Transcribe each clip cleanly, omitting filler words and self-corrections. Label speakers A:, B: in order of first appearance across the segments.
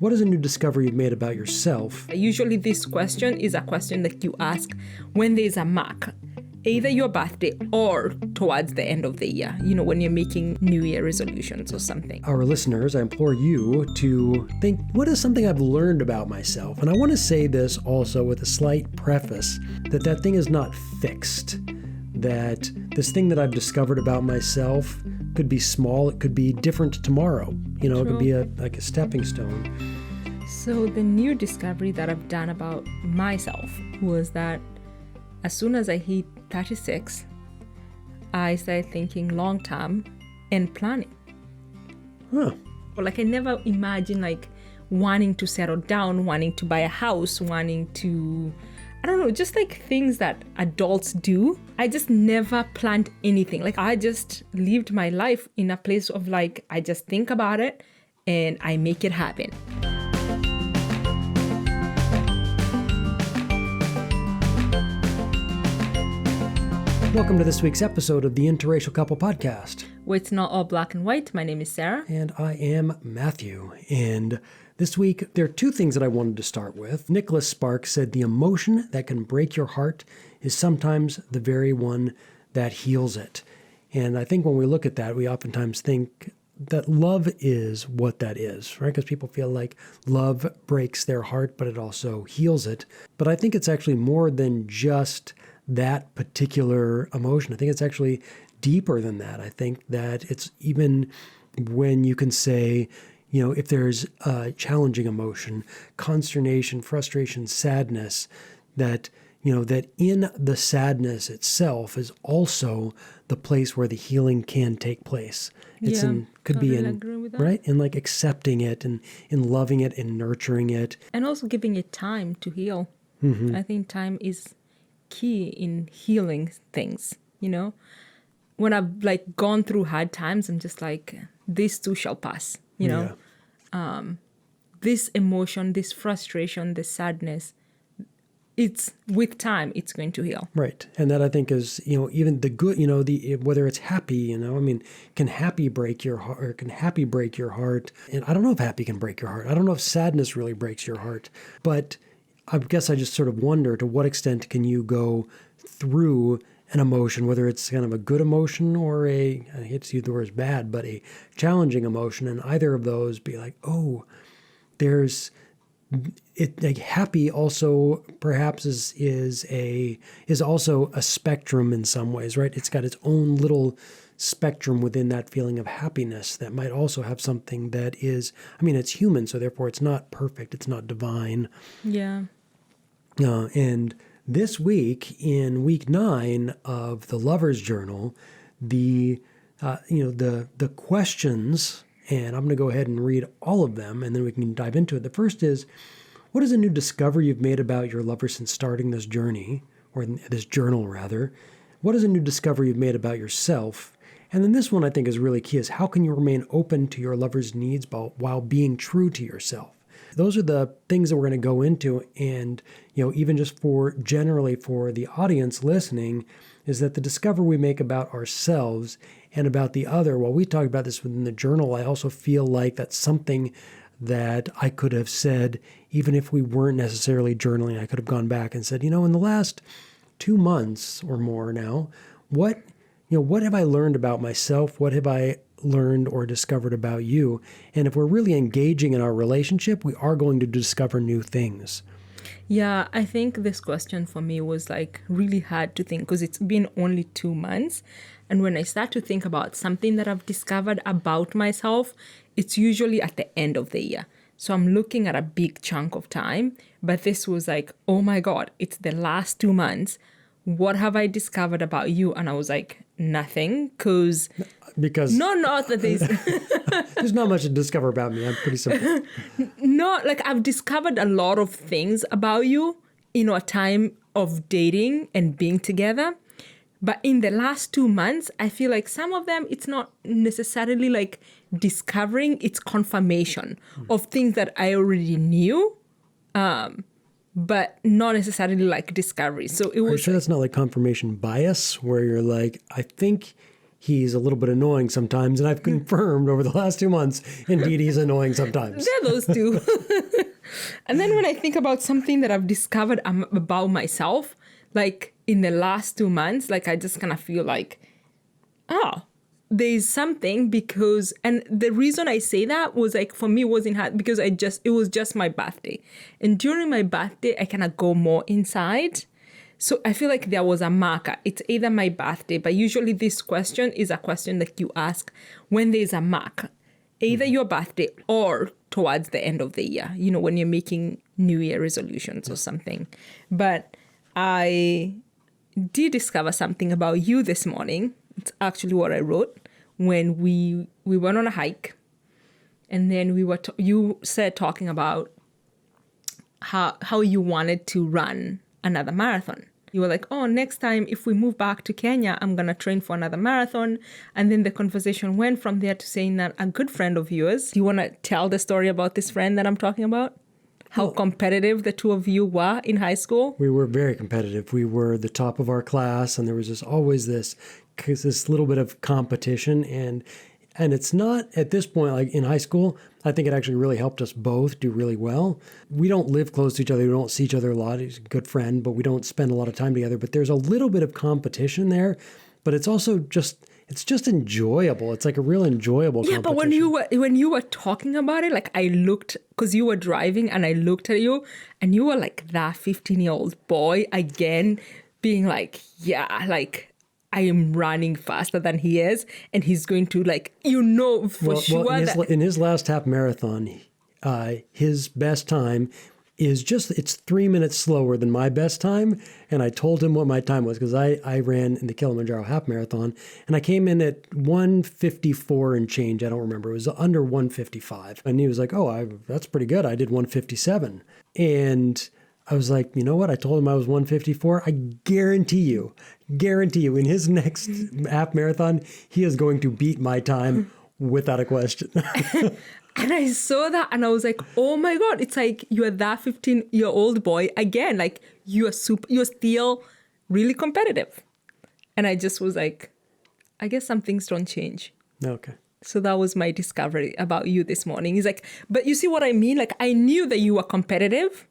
A: What is a new discovery you've made about yourself?
B: Usually this question is a question that you ask when there's a mark, either your birthday or towards the end of the year, when you're making New Year resolutions or something.
A: Our listeners, I implore you to think, what is something I've learned about myself? And I want to say this also with a slight preface, that thing is not fixed. That this thing that I've discovered about myself could be small, it could be different tomorrow. It could be like a stepping stone.
B: So the new discovery that I've done about myself was that as soon as I hit 36, I started thinking long term and planning.
A: Huh.
B: Like I never imagined wanting to settle down, wanting to buy a house, wanting to, just things that adults do. I just never planned anything. I just lived my life in a place of I just think about it and I make it happen.
A: Welcome to this week's episode of the Interracial Couple Podcast.
B: Where it's not all black and white. My name is Sarah.
A: And I am Matthew. And this week, there are two things that I wanted to start with. Nicholas Sparks said, the emotion that can break your heart is sometimes the very one that heals it. And I think when we look at that, we oftentimes think that love is what that is, right? Because people feel like love breaks their heart, but it also heals it. But I think it's actually more than just that particular emotion. I think it's actually deeper than that. I think that it's even when you can say, if there's a challenging emotion, consternation, frustration, sadness, that in the sadness itself is also the place where the healing can take place. It's right? In accepting it and in loving it and nurturing it.
B: And also giving it time to heal.
A: Mm-hmm.
B: I think time is key in healing things, when I've gone through hard times, I'm just this too shall pass, this emotion, this frustration, this sadness, it's with time, it's going to heal.
A: Right. And that I think is, even the good, whether it's happy, can happy break your heart or can happy break your heart? And I don't know if happy can break your heart. I don't know if sadness really breaks your heart, but I guess I just sort of wonder to what extent can you go through an emotion, whether it's kind of a good emotion or I hate to use the word bad, but a challenging emotion, and either of those be there's it. Happy also perhaps is also a spectrum in some ways, right? It's got its own little spectrum within that feeling of happiness that might also have something that is, it's human, so therefore it's not perfect, it's not divine.
B: Yeah.
A: And this week, in week 9 of the Lover's Journal, the questions, and I'm going to go ahead and read all of them, and then we can dive into it. The first is, what is a new discovery you've made about your lover since starting this journey, or this journal rather? What is a new discovery you've made about yourself? And then this one I think is really key, is how can you remain open to your lover's needs while being true to yourself? Those are the things that we're going to go into. And, even just generally for the audience listening, is that the discovery we make about ourselves and about the other, while we talk about this within the journal, I also feel like that's something that I could have said, even if we weren't necessarily journaling. I could have gone back and said, in the last 2 months or more now, what have I learned about myself? What have I learned or discovered about you? And if we're really engaging in our relationship, we are going to discover new things.
B: Yeah, I think this question for me was really hard to think because it's been only 2 months. And when I start to think about something that I've discovered about myself, it's usually at the end of the year. So I'm looking at a big chunk of time. But this was oh my God, it's the last 2 months. What have I discovered about you? And I was nothing, because not that
A: there's not much to discover about me. I'm pretty simple.
B: No, I've discovered a lot of things about you in a time of dating and being together. But in the last 2 months, I feel some of them, it's not necessarily discovering, it's confirmation of things that I already knew. But not necessarily discovery. So it was.
A: Are you sure that's not confirmation bias, where you're I think he's a little bit annoying sometimes. And I've confirmed over the last 2 months, indeed, he's annoying sometimes.
B: There are those two. And then when I think about something that I've discovered about myself, like in the last 2 months, like I just kind of feel like, oh, there's something because, and the reason I say that was like, for me, it wasn't hard because it was just my birthday. And during my birthday, I kind of go more inside. So I feel like there was a marker. It's either my birthday, but usually this question is a question that you ask when there's a mark, either your birthday or towards the end of the year, you know, when you're making New Year resolutions or something. But I did discover something about you this morning. It's actually what I wrote when we went on a hike, and then we were you said talking about how you wanted to run another marathon. You were like, oh, next time if we move back to Kenya, I'm going to train for another marathon. And then the conversation went from there to saying that a good friend of yours, do you want to tell the story about this friend that I'm talking about? How competitive the two of you were in high school?
A: We were very competitive. We were the top of our class, and there was just always this little bit of competition. And it's not at this point, like in high school, I think it actually really helped us both do really well. We don't live close to each other. We don't see each other a lot. He's a good friend, but we don't spend a lot of time together. But there's a little bit of competition there, but it's also just enjoyable. It's like a real enjoyable competition.
B: Yeah, but when you were talking about it, like I looked, because you were driving and I looked at you and you were like that 15-year-old boy again being like, yeah, like I am running faster than he is, and he's going to like, for sure.
A: Well, in his last half marathon, his best time is it's 3 minutes slower than my best time. And I told him what my time was because I ran in the Kilimanjaro half marathon, and I came in at 1:54 and change. I don't remember. It was under 1:55. And he was like, oh, that's pretty good. I did 1:57. And I was like, you know what? I told him I was 1:54. I guarantee you, in his next half marathon, he is going to beat my time without a question.
B: And I saw that and I was like, oh my God, it's like you are that 15-year-old boy again. Like you're still really competitive. And I just was like, I guess some things don't change.
A: Okay.
B: So that was my discovery about you this morning. He's like, but you see what I mean? Like I knew that you were competitive,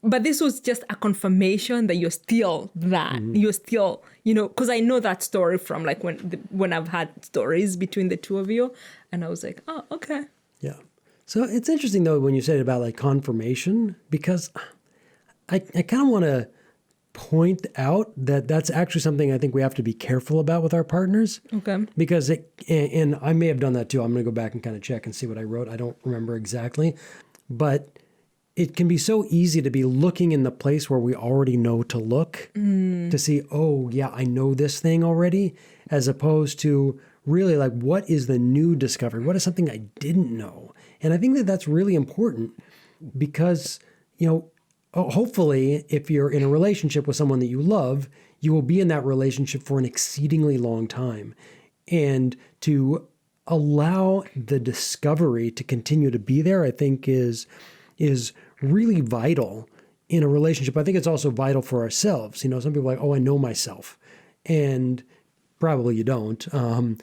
B: but this was just a confirmation that you're still that. Mm-hmm. You're still, because I know that story from like when I've had stories between the two of you. And I was like, oh, okay.
A: Yeah. So it's interesting, though, when you said about like confirmation, because I kind of want to point out that that's actually something I think we have to be careful about with our partners.
B: Okay.
A: Because and I may have done that too. I'm going to go back and kind of check and see what I wrote. I don't remember exactly. But it can be so easy to be looking in the place where we already know to look to see, oh, yeah, I know this thing already, as opposed to really like, what is the new discovery? What is something I didn't know? And I think that that's really important because, hopefully if you're in a relationship with someone that you love, you will be in that relationship for an exceedingly long time. And to allow the discovery to continue to be there, I think is really vital in a relationship. I think it's also vital for ourselves. Some people are like, oh, I know myself. And probably you don't, and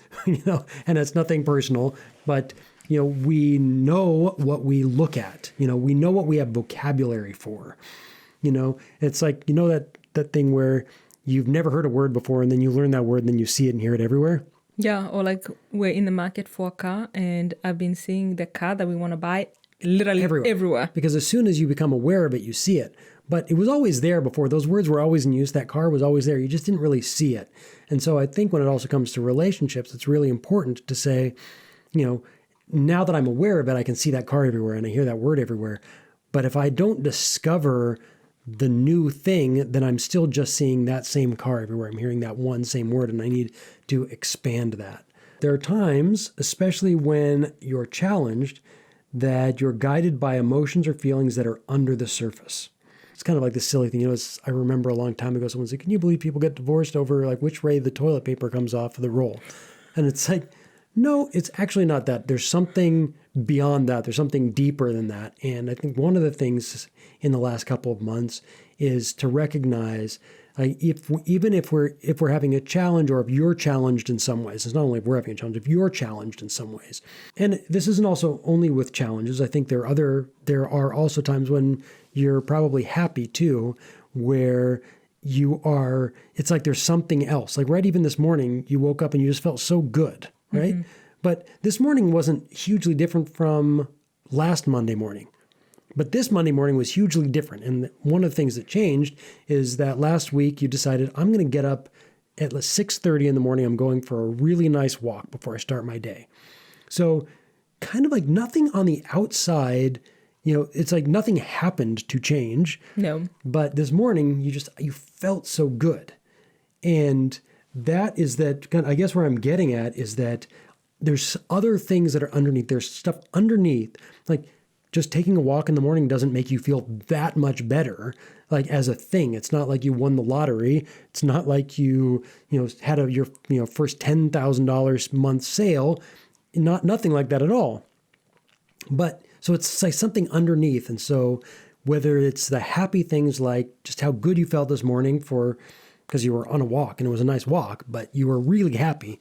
A: it's nothing personal, but, we know what we look at, we know what we have vocabulary for, it's like, that thing where you've never heard a word before and then you learn that word and then you see it and hear it everywhere.
B: Yeah. Or like we're in the market for a car and I've been seeing the car that we want to buy literally everywhere.
A: Because as soon as you become aware of it, you see it. But it was always there before. Those words were always in use. That car was always there. You just didn't really see it. And so I think when it also comes to relationships, it's really important to say, now that I'm aware of it, I can see that car everywhere and I hear that word everywhere. But if I don't discover the new thing, then I'm still just seeing that same car everywhere. I'm hearing that one same word and I need to expand that. There are times, especially when you're challenged, that you're guided by emotions or feelings that are under the surface. It's kind of like this silly thing. I remember a long time ago, someone said, can you believe people get divorced over like which way the toilet paper comes off of the roll? And it's like, No, it's actually not that. There's something beyond that. There's something deeper than that. And I think one of the things in the last couple of months is to recognize, like, even if we're having a challenge, or if you're challenged in some ways, it's not only if we're having a challenge, if you're challenged in some ways. And this isn't also only with challenges. I think there are also times when you're probably happy too, where it's like there's something else. Like right even this morning, you woke up and you just felt so good, right? Mm-hmm. But this morning wasn't hugely different from last Monday morning. But this Monday morning was hugely different. And one of the things that changed is that last week you decided, I'm going to get up at 6:30 in the morning. I'm going for a really nice walk before I start my day. So kind of like nothing on the outside, it's like nothing happened to change.
B: No.
A: But this morning you felt so good. And that is that, I guess where I'm getting at is that there's other things that are underneath. There's stuff underneath, like just taking a walk in the morning doesn't make you feel that much better, like as a thing. It's not like you won the lottery. It's not like you had your first $10,000 month sale. Nothing like that at all. But so it's like something underneath. And so whether it's the happy things like just how good you felt this morning because you were on a walk and it was a nice walk, but you were really happy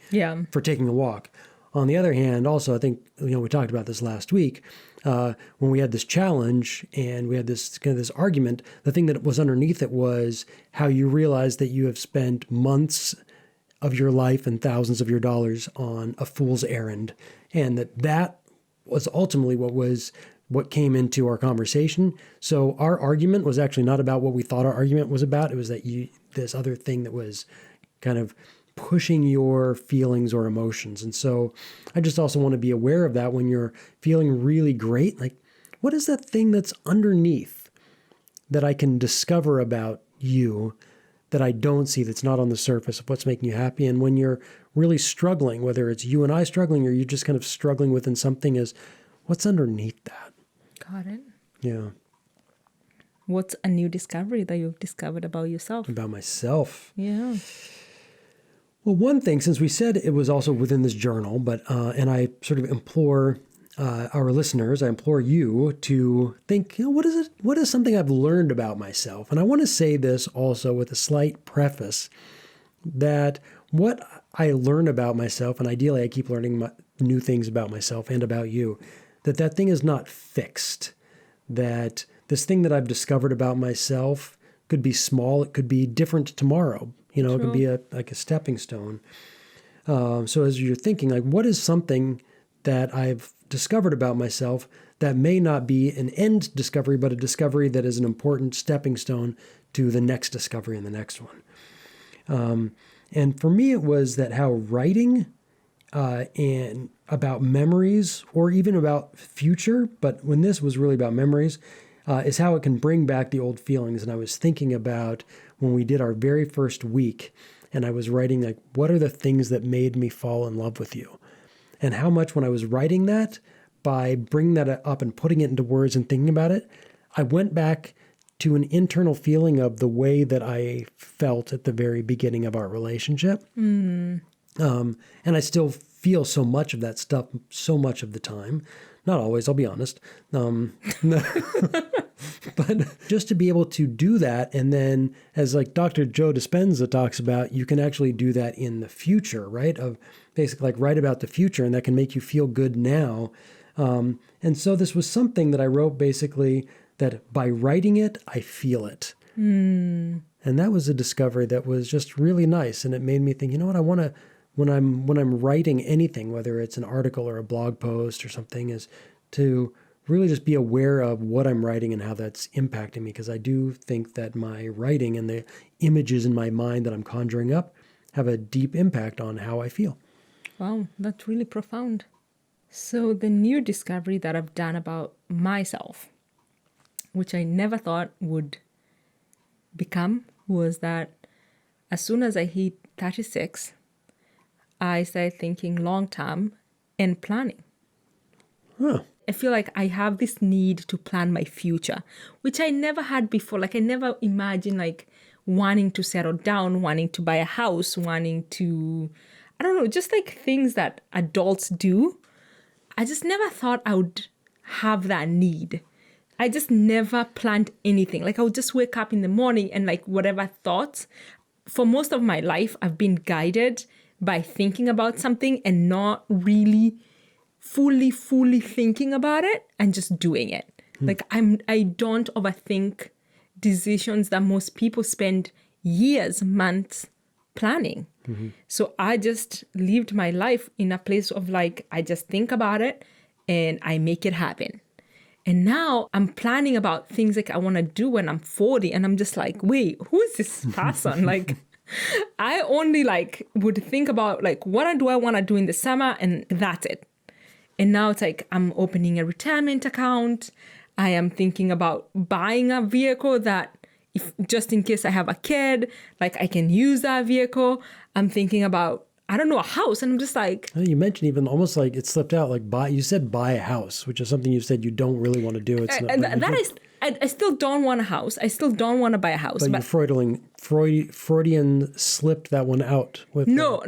A: for taking a walk. On the other hand, also, I think, we talked about this last week, when we had this challenge and we had this kind of this argument, the thing that was underneath it was how you realized that you have spent months of your life and thousands of your dollars on a fool's errand. And that was ultimately what came into our conversation. So our argument was actually not about what we thought our argument was about. It was that this other thing that was kind of pushing your feelings or emotions. And so I just also want to be aware of that when you're feeling really great. Like, what is that thing that's underneath that I can discover about you that I don't see, that's not on the surface of what's making you happy? And when you're really struggling, whether it's you and I struggling or you're just kind of struggling within something, is what's underneath that?
B: Got it.
A: Yeah.
B: What's a new discovery that you've discovered about yourself?
A: About myself?
B: Yeah.
A: Well, one thing, since we said it was also within this journal, but and I sort of implore our listeners, I implore you to think, what is it? What is something I've learned about myself? And I want to say this also with a slight preface that what I learn about myself, and ideally I keep learning new things about myself and about you, that thing is not fixed. That this thing that I've discovered about myself could be small, it could be different tomorrow. True. It could be like a stepping stone. So as you're thinking, like, what is something that I've discovered about myself that may not be an end discovery, but a discovery that is an important stepping stone to the next discovery and the next one? And for me, it was that how writing and about memories, or even about future, but when this was really about memories, is how it can bring back the old feelings. And I was thinking about when we did our very first week, and I was writing, like, what are the things that made me fall in love with you? And how much when I was writing that, by bringing that up and putting it into words and thinking about it, I went back to an internal feeling of the way that I felt at the very beginning of our relationship. Mm. And I still feel so much of that stuff so much of the time. Not always, I'll be honest. But just to be able to do that, and then as like Dr. Joe Dispenza talks about, you can actually do that in the future, right? Of basically like write about the future, and that can make you feel good now. And so this was something that I wrote basically that by writing it, I feel it. Mm. And that was a discovery that was just really nice. And it made me think, what I want to, when I'm writing anything, whether it's an article or a blog post or something, is to really just be aware of what I'm writing and how that's impacting me. Because I do think that my writing and the images in my mind that I'm conjuring up have a deep impact on how I feel.
B: Wow, that's really profound. So the new discovery that I've done about myself, which I never thought would become, was that as soon as I hit 36, I started thinking long term and planning.
A: Huh.
B: I feel like I have this need to plan my future, which I never had before. Like I never imagined like wanting to settle down, wanting to buy a house, wanting to I don't know, just like things that adults do. I just never thought I would have that need. I just never planned anything. Like I would just wake up in the morning and like whatever thoughts. For most of my life, I've been guided by thinking about something and not really fully thinking about it and just doing it. Like I don't overthink decisions that most people spend years, months planning. So I just lived my life in a place of like, I just think about it and I make it happen. And now I'm planning about things like I want to do when I'm 40. And I'm just like, wait, who is this person? Like, I only like would think about like, what do I want to do in the summer? And that's it. And now it's like, I'm opening a retirement account. I am thinking about buying a vehicle that if just in case I have a kid, like I can use that vehicle. I'm thinking about, I don't know, a house. And I'm just like,
A: You mentioned even almost like it slipped out, like you said buy a house, which is something you said you don't really want to do. It's not,
B: I still don't want a house. I still don't want to buy a house.
A: but you Freudian slipped that one out with
B: No.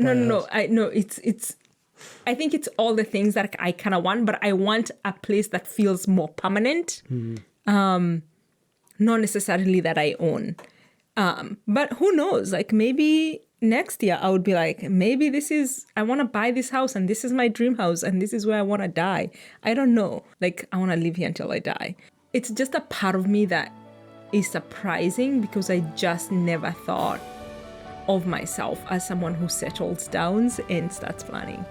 B: I think it's all the things that I kind of want, but I want a place that feels more permanent. Not necessarily that I own. But who knows? Like maybe next year I would be like, maybe I want to buy this house and this is my dream house and this is where I want to die. I don't know. Like I want to live here until I die. It's just a part of me that is surprising because I just never thought of myself as someone who settles down and starts planning.